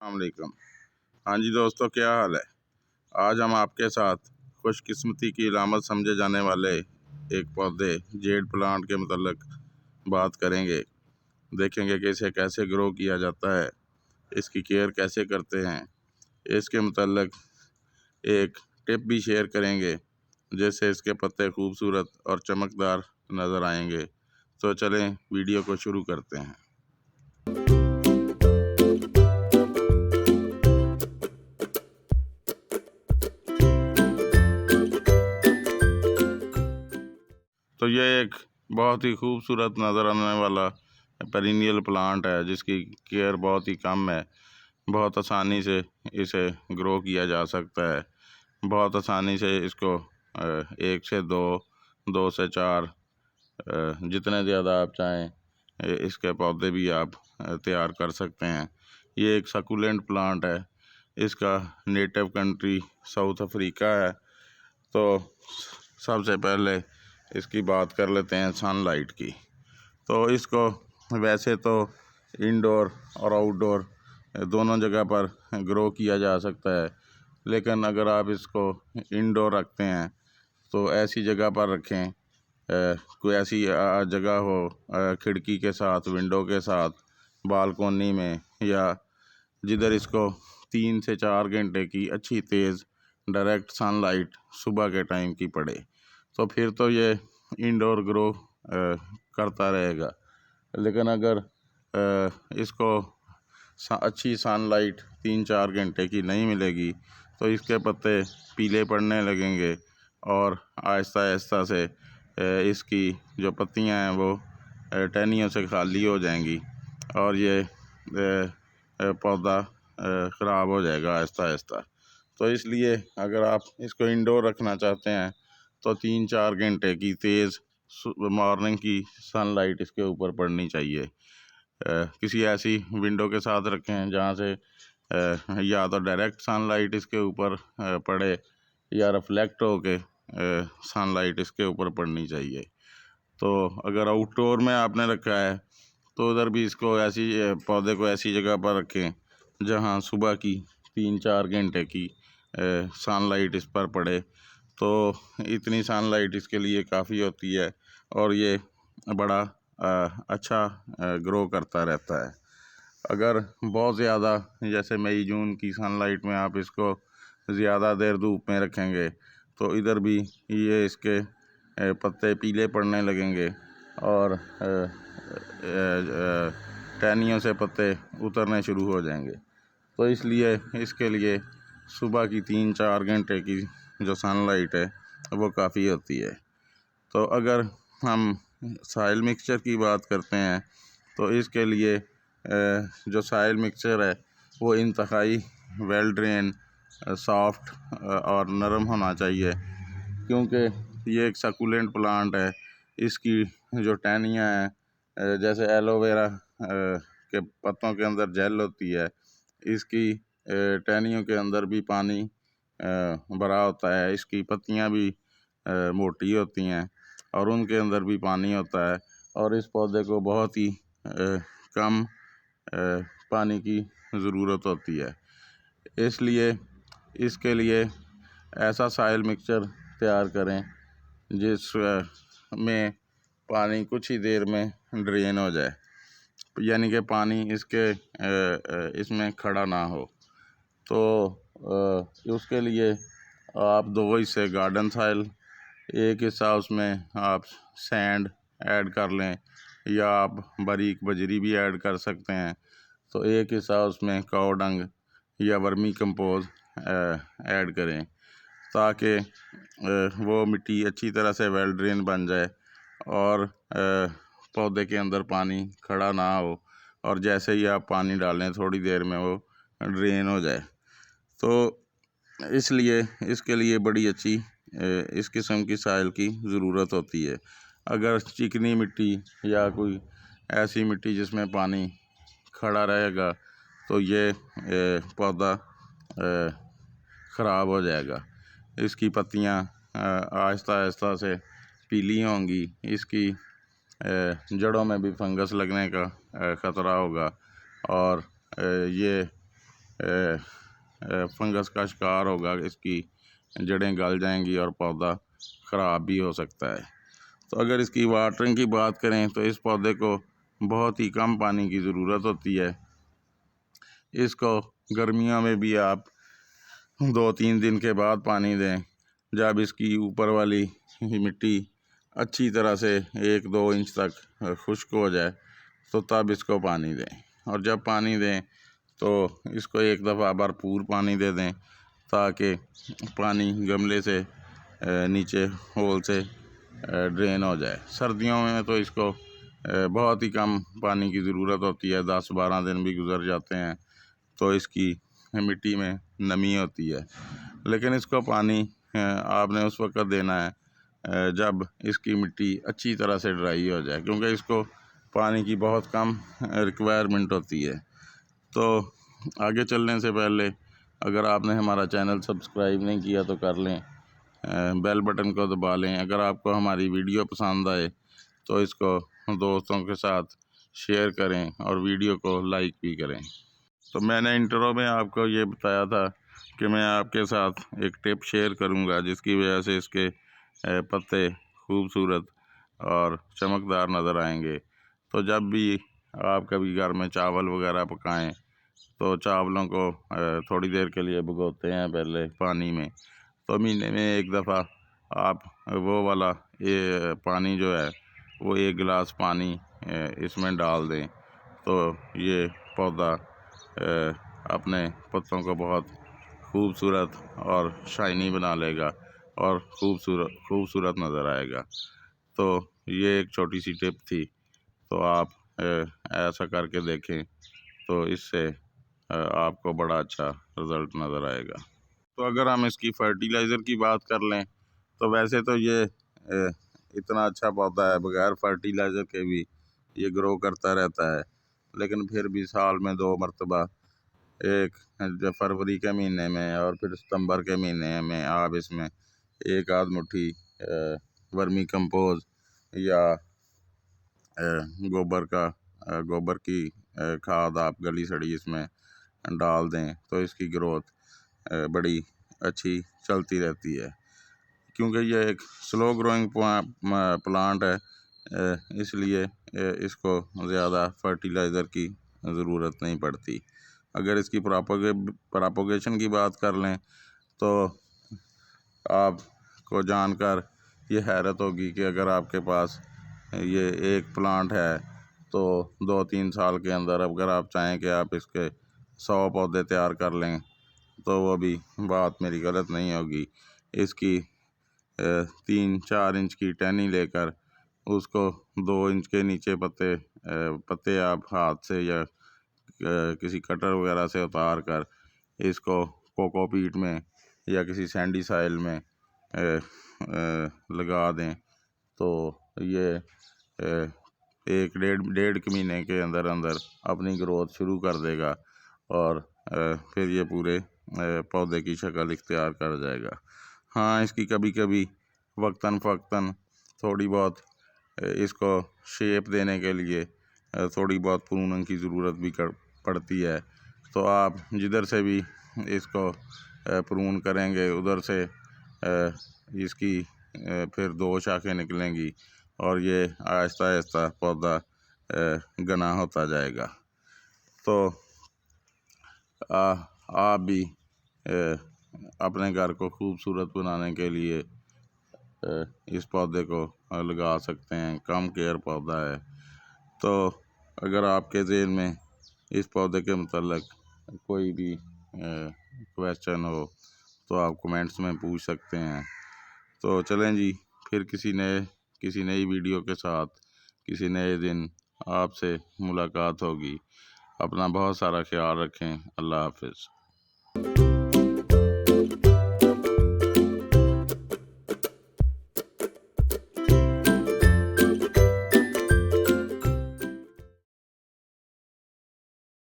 वालेकुम। हाँ जी दोस्तों, क्या हाल है। आज हम आपके साथ खुशकिस्मती की अलामत समझे जाने वाले एक पौधे जेड प्लांट के मतलब बात करेंगे। देखेंगे कि इसे कैसे ग्रो किया जाता है, इसकी केयर कैसे करते हैं। इसके मतलब एक टिप भी शेयर करेंगे जिससे इसके पत्ते खूबसूरत और चमकदार नज़र आएंगे। तो चलें वीडियो को शुरू करते हैं। तो ये एक बहुत ही खूबसूरत नज़र आने वाला पेरिनियल प्लांट है जिसकी केयर बहुत ही कम है। बहुत आसानी से इसे ग्रो किया जा सकता है। बहुत आसानी से इसको 1 से 2, 2 से 4 जितने ज़्यादा आप चाहें इसके पौधे भी आप तैयार कर सकते हैं। ये एक सकुलेंट प्लांट है। इसका नेटिव कंट्री साउथ अफ्रीका है। तो सबसे पहले इसकी बात कर लेते हैं सनलाइट की। तो इसको वैसे तो इंडोर और आउटडोर दोनों जगह पर ग्रो किया जा सकता है, लेकिन अगर आप इसको इंडोर रखते हैं तो ऐसी जगह पर रखें, कोई ऐसी जगह हो खिड़की के साथ, विंडो के साथ, बालकोनी में, या जिधर इसको 3 से 4 घंटे की अच्छी तेज़ डायरेक्ट सनलाइट सुबह के टाइम की पड़े। तो फिर तो ये इंडोर ग्रो करता रहेगा। लेकिन अगर इसको अच्छी सनलाइट 3-4 घंटे की नहीं मिलेगी तो इसके पत्ते पीले पड़ने लगेंगे और आहिस्ता आहिस्ता से इसकी जो पत्तियां हैं वो टहनियों से खाली हो जाएंगी और ये पौधा ख़राब हो जाएगा आहिस्ता आहिस्ता। तो इसलिए अगर आप इसको इंडोर रखना चाहते हैं तो 3-4 घंटे की तेज़ मॉर्निंग की सनलाइट इसके ऊपर पड़नी चाहिए। किसी ऐसी विंडो के साथ रखें जहाँ से या तो डायरेक्ट सनलाइट इसके ऊपर पड़े या रिफ्लेक्ट होके सनलाइट इसके ऊपर पड़नी चाहिए। तो अगर आउटडोर में आपने रखा है तो उधर भी इसको ऐसी पौधे को ऐसी जगह पर रखें जहाँ सुबह की 3-4 घंटे की सनलाइट इस पर पड़े। तो इतनी सनलाइट इसके लिए काफ़ी होती है और ये बड़ा अच्छा ग्रो करता रहता है। अगर बहुत ज़्यादा जैसे मई जून की सनलाइट में आप इसको ज़्यादा देर धूप में रखेंगे तो इधर भी ये इसके पत्ते पीले पड़ने लगेंगे और टहनियों से पत्ते उतरने शुरू हो जाएंगे। तो इसलिए इसके लिए सुबह की 3-4 घंटे की जो सनलाइट है वो काफ़ी होती है। तो अगर हम सॉइल मिक्सचर की बात करते हैं तो इसके लिए जो सॉइल मिक्सचर है वो इंतहाई वेल ड्रेन, सॉफ्ट और नरम होना चाहिए, क्योंकि ये एक सकुलेंट प्लांट है। इसकी जो टहनियाँ हैं जैसे एलोवेरा के पत्तों के अंदर जेल होती है, इसकी टहनियों के अंदर भी पानी भरा होता है। इसकी पत्तियाँ भी मोटी होती हैं और उनके अंदर भी पानी होता है और इस पौधे को बहुत ही कम पानी की ज़रूरत होती है। इसलिए इसके लिए ऐसा सॉइल मिक्सचर तैयार करें जिस में पानी कुछ ही देर में ड्रेन हो जाए, यानी कि पानी इसके इसमें खड़ा ना हो। तो उसके लिए आप 2 हिस्से गार्डन सॉइल, 1 हिस्सा उसमें आप सैंड ऐड कर लें या आप बारीक बजरी भी ऐड कर सकते हैं। तो 1 हिस्सा उसमें काऊ डंग या वर्मी कंपोज ऐड करें ताकि वो मिट्टी अच्छी तरह से वेल ड्रेन बन जाए और पौधे के अंदर पानी खड़ा ना हो और जैसे ही आप पानी डालें थोड़ी देर में वो ड्रेन हो जाए। तो इसलिए इसके लिए बड़ी अच्छी इस किस्म की सॉइल की ज़रूरत होती है। अगर चिकनी मिट्टी या कोई ऐसी मिट्टी जिसमें पानी खड़ा रहेगा तो ये पौधा ख़राब हो जाएगा। इसकी पत्तियाँ आहिस्ता आहिस्ता से पीली होंगी, इसकी जड़ों में भी फंगस लगने का ख़तरा होगा और ये फंगस का शिकार होगा, इसकी जड़ें गल जाएंगी और पौधा ख़राब भी हो सकता है। तो अगर इसकी वाटरिंग की बात करें तो इस पौधे को बहुत ही कम पानी की ज़रूरत होती है। इसको गर्मियों में भी आप 2-3 दिन के बाद पानी दें। जब इसकी ऊपर वाली मिट्टी अच्छी तरह से 1-2 इंच तक खुश्क हो जाए तो तब इसको पानी दें। और जब पानी दें तो इसको एक दफ़ा भरपूर पानी दे दें ताकि पानी गमले से नीचे होल से ड्रेन हो जाए। सर्दियों में तो इसको बहुत ही कम पानी की ज़रूरत होती है, 10-12 दिन भी गुजर जाते हैं तो इसकी मिट्टी में नमी होती है। लेकिन इसको पानी आपने उस वक्त देना है जब इसकी मिट्टी अच्छी तरह से ड्राई हो जाए, क्योंकि इसको पानी की बहुत कम रिक्वायरमेंट होती है। तो आगे चलने से पहले अगर आपने हमारा चैनल सब्सक्राइब नहीं किया तो कर लें, बेल बटन को दबा लें। अगर आपको हमारी वीडियो पसंद आए तो इसको दोस्तों के साथ शेयर करें और वीडियो को लाइक भी करें। तो मैंने इंट्रो में आपको ये बताया था कि मैं आपके साथ एक टिप शेयर करूंगा जिसकी वजह से इसके पत्ते खूबसूरत और चमकदार नज़र आएंगे। तो जब भी आप कभी घर में चावल वगैरह पकाएं तो चावलों को थोड़ी देर के लिए भिगोते हैं पहले पानी में, तो महीने में एक दफ़ा आप वो वाला ये पानी जो है वो 1 गिलास पानी इसमें डाल दें तो ये पौधा अपने पत्तों को बहुत खूबसूरत और शाइनी बना लेगा और खूबसूरत नज़र आएगा। तो ये एक छोटी सी टिप थी, तो आप ऐसा करके देखें तो इससे आपको बड़ा अच्छा रिज़ल्ट नज़र आएगा। तो अगर हम इसकी फर्टिलाइज़र की बात कर लें तो वैसे तो ये इतना अच्छा पौधा है, बगैर फर्टिलाइज़र के भी ये ग्रो करता रहता है। लेकिन फिर भी साल में 2 मरतबा, एक जब फरवरी के महीने में और फिर सितंबर के महीने में आप इसमें 1 आध मुट्ठी वर्मी कंपोज या गोबर की खाद आप गली सड़ी इसमें डाल दें तो इसकी ग्रोथ बड़ी अच्छी चलती रहती है। क्योंकि ये एक स्लो ग्रोइंग प्लांट है, इसलिए इसको ज़्यादा फर्टिलाइज़र की ज़रूरत नहीं पड़ती। अगर इसकी प्रोपगेशन की बात कर लें तो आपको जानकर ये हैरत होगी कि अगर आपके पास ये एक प्लांट है तो 2-3 साल के अंदर अगर आप चाहें कि आप इसके 100 पौधे तैयार कर लें तो वो भी बात मेरी गलत नहीं होगी। इसकी 3-4 इंच की टहनी लेकर उसको 2 इंच के नीचे पत्ते आप हाथ से या किसी कटर वगैरह से उतार कर इसको कोकोपीट में या किसी सैंडी साइल में लगा दें तो ये 1-1.5 महीने के अंदर अंदर अपनी ग्रोथ शुरू कर देगा और फिर ये पूरे पौधे की शक्ल इख्तियार कर जाएगा। हाँ, इसकी कभी कभी वक्तन फ़क्तन थोड़ी बहुत इसको शेप देने के लिए थोड़ी बहुत प्रूनिंग की ज़रूरत भी पड़ती है। तो आप जिधर से भी इसको प्रून करेंगे उधर से इसकी फिर 2 शाखें निकलेंगी और ये आहिस्ता आहिस्ता पौधा घना होता जाएगा। तो आप भी अपने घर को खूबसूरत बनाने के लिए इस पौधे को लगा सकते हैं। कम केयर पौधा है। तो अगर आपके ज़हन में इस पौधे के मतलब कोई भी क्वेश्चन हो तो आप कमेंट्स में पूछ सकते हैं। तो चलें जी, फिर किसी नई वीडियो के साथ किसी नए दिन आपसे मुलाकात होगी। अपना बहुत सारा ख्याल रखें। अल्लाह हाफ़िज़।